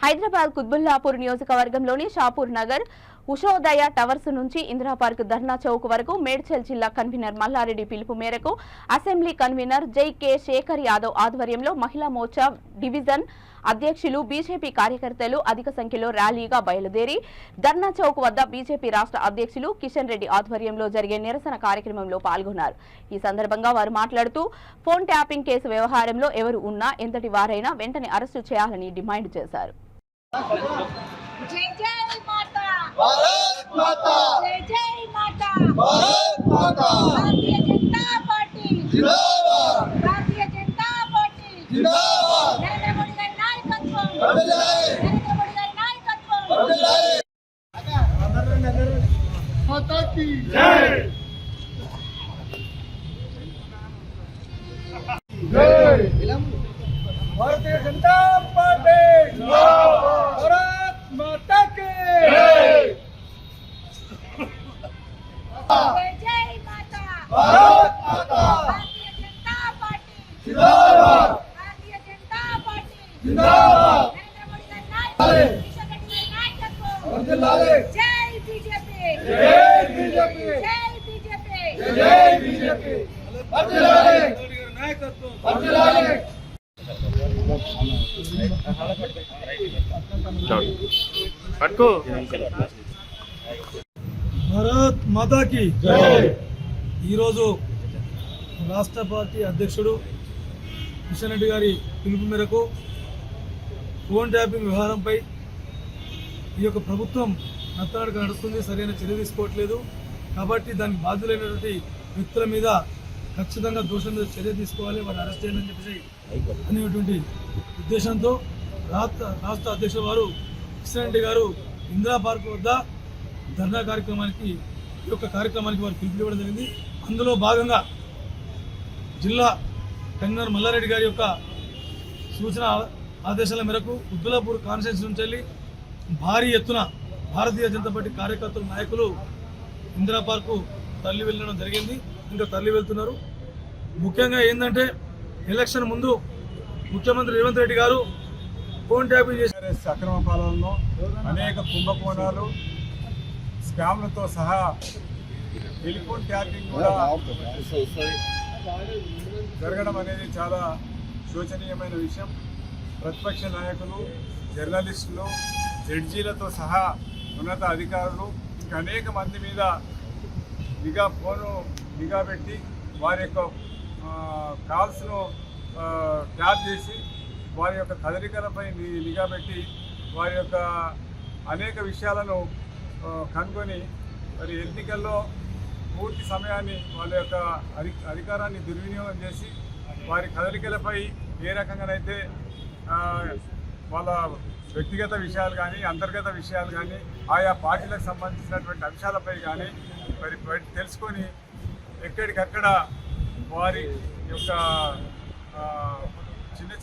హైదరాబాద్ కుత్బుల్లాపూర్ నియోజకవర్గంలోని షాపూర్ నగర్ ఉషోదయ టవర్స్ నుంచి ఇందిరా పార్క్ ధర్నా చౌక్ వరకు మేడ్చల్ జిల్లా కన్వీనర్ మల్లారెడ్డి పిలుపు మేరకు అసెంబ్లీ కన్వీనర్ జై కె శేఖర్ యాదవ్ ఆధ్వర్యంలో మహిళా మోర్చా డివిజన్ అధ్యక్షులు బీజేపీ కార్యకర్తలు అధిక సంఖ్యలో ర్యాలీగా బయలుదేరి ధర్నా చౌక్ వద్ద బీజేపీ రాష్ట్ర అధ్యక్షులు కిషన్ రెడ్డి ఆధ్వర్యంలో జరిగే నిరసన కార్యక్రమంలో పాల్గొన్నారు. ఈ సందర్భంగా వారు మాట్లాడుతూ ఫోన్ ట్యాపింగ్ కేసు వ్యవహారంలో ఎవరు ఉన్నా ఎంతటి వారైనా వెంటనే అరెస్టు చేయాలని డిమాండ్ చేశారు. भारतीय जनता पार्टी भारत माता की जय माता भारत माता भारतीय जनता पार्टी जिंदाबाद भारतीय जनता पार्टी जिंदाबाद नरेंद्र मोदी का नायकत्व किशन रेड्डी का नायकत्व जय बीजेपी जय बीजेपी जय बीजेपी जय बीजेपी नायकत्व భారత్ మాతాకి ఈరోజు రాష్ట్ర పార్టీ అధ్యక్షుడు కిషన్ రెడ్డి గారి పిలుపు మేరకు ఫోన్ ట్యాపింగ్ వ్యవహారంపై ఈ యొక్క ప్రభుత్వం నత్తనడక నడుస్తుంది, సరైన చర్య తీసుకోవట్లేదు. కాబట్టి దానికి బాధ్యులైనటువంటి వ్యక్తుల మీద ఖచ్చితంగా దోషం మీద చర్య తీసుకోవాలి, వారిని అరెస్ట్ చేయాలని చెప్పేసి అనేటువంటి ఉద్దేశంతో రాష్ట్ర అధ్యక్షుల వారు కిషన్ రెడ్డి గారు ఇందిరా పార్క్ వద్ద ధర్నా కార్యక్రమానికి ఈ యొక్క కార్యక్రమానికి వారు పిలుపునివ్వడం జరిగింది. అందులో భాగంగా జిల్లా కన్వీనర్ మల్లారెడ్డి గారి యొక్క సూచన ఆదేశాల మేరకు కుత్బుల్లాపూర్ కాన్స్టిట్యున్సీ నుంచి వెళ్ళి భారీ ఎత్తున భారతీయ జనతా పార్టీ కార్యకర్తలు నాయకులు ఇందిరా పార్కు తరలి వెళ్ళడం జరిగింది, ఇంకా తరలి వెళ్తున్నారు. ముఖ్యంగా ఏంటంటే ఎలక్షన్ ముందు ముఖ్యమంత్రి రేవంత్ రెడ్డి గారు ఫోన్ ట్యాపింగ్ చేసి అక్రమ పాలనలో అనేక కుంభకోణాలు స్కామ్లతో సహా టెలిఫోన్ ట్యాపింగ్ కూడా జరగడం అనేది చాలా శోచనీయమైన విషయం. ప్రతిపక్ష నాయకులు, జర్నలిస్టులు, జడ్జీలతో సహా ఉన్నత అధికారులు ఇంకా అనేక మంది మీద నిఘా పెట్టి వారి యొక్క కాల్స్ను ట్యాప్ చేసి వారి యొక్క కదలికలపై నిఘా పెట్టి వారి యొక్క అనేక విషయాలను కనుగొని మరి ఎన్నికల్లో పూర్తి సమయాన్ని వాళ్ళ యొక్క అధికారాన్ని దుర్వినియోగం చేసి వారి కదలికలపై ఏ రకంగానైతే వాళ్ళ వ్యక్తిగత విషయాలు కానీ అంతర్గత విషయాలు కానీ ఆయా పార్టీలకు సంబంధించినటువంటి అంశాలపై కానీ మరి తెలుసుకొని ఎక్కడికక్కడ వారి యొక్క